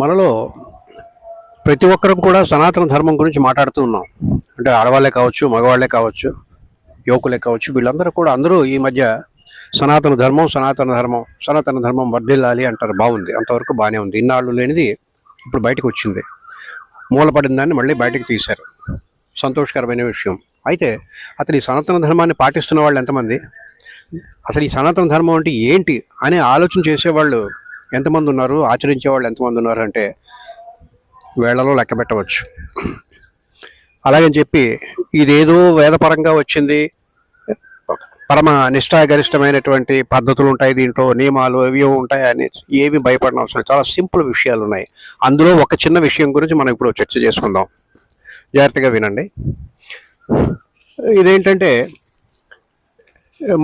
మనలో ప్రతి ఒక్కరం కూడా సనాతన ధర్మం గురించి మాట్లాడుతూ ఉన్నాం. అంటే ఆడవాళ్ళే కావచ్చు, మగవాళ్ళే కావచ్చు, యువకులే కావచ్చు, వీళ్ళందరూ కూడా అందరూ ఈ మధ్య సనాతన ధర్మం, సనాతన ధర్మం, సనాతన ధర్మం వర్ధిల్లాలి అంటారు. బాగుంది, అంతవరకు బాగానే ఉంది. ఇన్నాళ్ళు లేనిది ఇప్పుడు బయటకు వచ్చింది. మూలపడిన దాన్ని మళ్ళీ బయటకు తీశారు. సంతోషకరమైన విషయం. అయితే అసలు ఈ సనాతన ధర్మాన్ని పాటిస్తున్న వాళ్ళు ఎంతమంది, అసలు ఈ సనాతన ధర్మం అంటే ఏంటి అనే ఆలోచన చేసేవాళ్ళు ఎంతమంది ఉన్నారు, ఆచరించే వాళ్ళు ఎంతమంది ఉన్నారు అంటే వేళ్లలో లెక్క పెట్టవచ్చు. అలాగని చెప్పి ఇదేదో వేదపరంగా వచ్చింది, పరమ నిష్ఠాగరిష్టమైనటువంటి పద్ధతులు ఉంటాయి, దీంట్లో నియమాలు అవి ఉంటాయి అని ఏమి భయపడిన అవసరం. చాలా సింపుల్ విషయాలు ఉన్నాయి. అందులో ఒక చిన్న విషయం గురించి మనం ఇప్పుడు చర్చ చేసుకుందాం. జాగ్రత్తగా వినండి. ఇదేంటంటే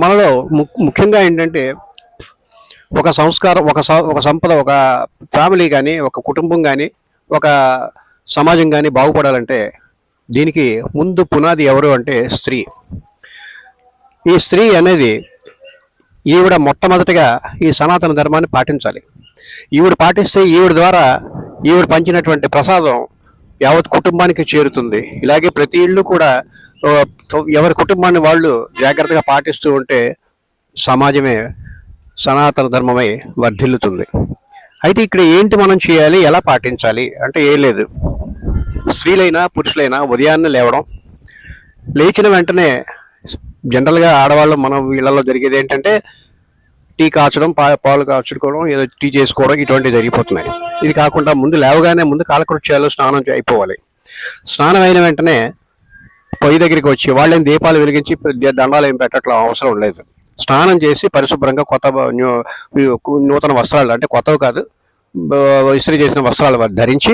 మనలో ముఖ్యంగా ఏంటంటే ఒక సంస్కారం, ఒక సంపద, ఒక ఫ్యామిలీ కానీ, ఒక కుటుంబం కానీ, ఒక సమాజం కానీ బాగుపడాలంటే దీనికి ముందు పునాది ఎవరు అంటే స్త్రీ. ఈ స్త్రీ అనేది ఈవిడ మొట్టమొదటిగా ఈ సనాతన ధర్మాన్ని పాటించాలి. ఈవిడ పాటిస్తే ఈవిడ ద్వారా ఈవిడ పంచినటువంటి ప్రసాదం యావత్ కుటుంబానికి చేరుతుంది. ఇలాగే ప్రతి ఇళ్ళు కూడా ఎవరి కుటుంబాన్ని వాళ్ళు జాగ్రత్తగా పాటిస్తూ ఉంటే సమాజమే సనాతన ధర్మమై వర్ధిల్లుతుంది. అయితే ఇక్కడ ఏంటి మనం చేయాలి, ఎలా పాటించాలి అంటే ఏం లేదు. స్త్రీలైనా పురుషులైనా ఉదయాన్నే లేవడం, లేచిన వెంటనే జనరల్గా ఆడవాళ్ళు మనం వీళ్ళలో జరిగేది ఏంటంటే టీ కాచడం, పాలు కాచుకోవడం, ఏదో టీ చేసుకోవడం, ఇటువంటివి జరిగిపోతున్నాయి. ఇది కాకుండా ముందు లేవగానే ముందు కాలకృత్యాలు, స్నానం అయిపోవాలి. స్నానం అయిన వెంటనే పొయ్యి దగ్గరికి వచ్చి వాళ్ళేం దీపాలు వెలిగించి దండాలు ఏం పెట్టట్ల అవసరం లేదు. స్నానం చేసి పరిశుభ్రంగా కొత్త నూతన వస్త్రాలు, అంటే కొత్తవి కాదు, ఇస్త్రీ చేసిన వస్త్రాలు ధరించి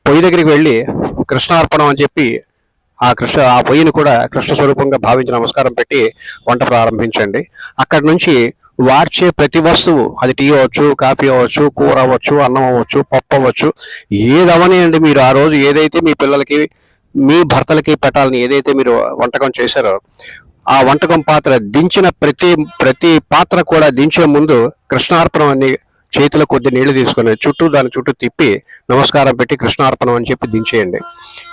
పొయ్యి దగ్గరికి వెళ్ళి కృష్ణార్పణం అని చెప్పి ఆ పొయ్యిని కూడా కృష్ణ స్వరూపంగా భావించి నమస్కారం పెట్టి వంట ప్రారంభించండి. అక్కడి నుంచి వార్చే ప్రతి వస్తువు, అది టీ అవ్వచ్చు, కాఫీ అవ్వచ్చు, కూర అవ్వచ్చు, అన్నం అవ్వచ్చు, పప్పు అవ్వచ్చు, ఏదవనియండి. మీరు ఆ రోజు ఏదైతే మీ పిల్లలకి, మీ భర్తలకి పెట్టాలని ఏదైతే మీరు వంటకం చేశారో ఆ వంటకం పాత్ర దించిన ప్రతి పాత్ర కూడా దించే ముందు కృష్ణార్పణం అని చేతిలో కొద్ది నీళ్లు తీసుకొని దాని చుట్టూ తిప్పి నమస్కారం పెట్టి కృష్ణార్పణం అని చెప్పి దించేయండి.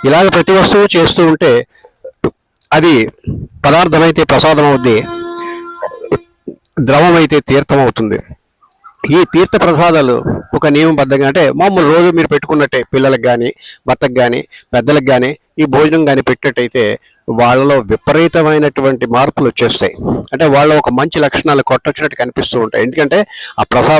ఇలాగ ప్రతి వస్తువు చేస్తూ ఉంటే అది పదార్థమైతే ప్రసాదం అవుద్ది, ద్రవం అయితే తీర్థం అవుతుంది. ఈ తీర్థ ప్రసాదాలు ఒక నియమబద్ధంగా, అంటే మామూలు రోజు మీరు పెట్టుకున్నట్టే పిల్లలకు కానీ, భర్తకు కానీ, పెద్దలకు కానీ ఈ భోజనం కానీ పెట్టినట్టయితే వాళ్ళలో విపరీతమైనటువంటి మార్పులు వచ్చేస్తాయి. అంటే వాళ్ళ ఒక మంచి లక్షణాలు కొట్టొచ్చినట్టు కనిపిస్తూ ఉంటాయి. ఎందుకంటే ఆ ప్రసాదం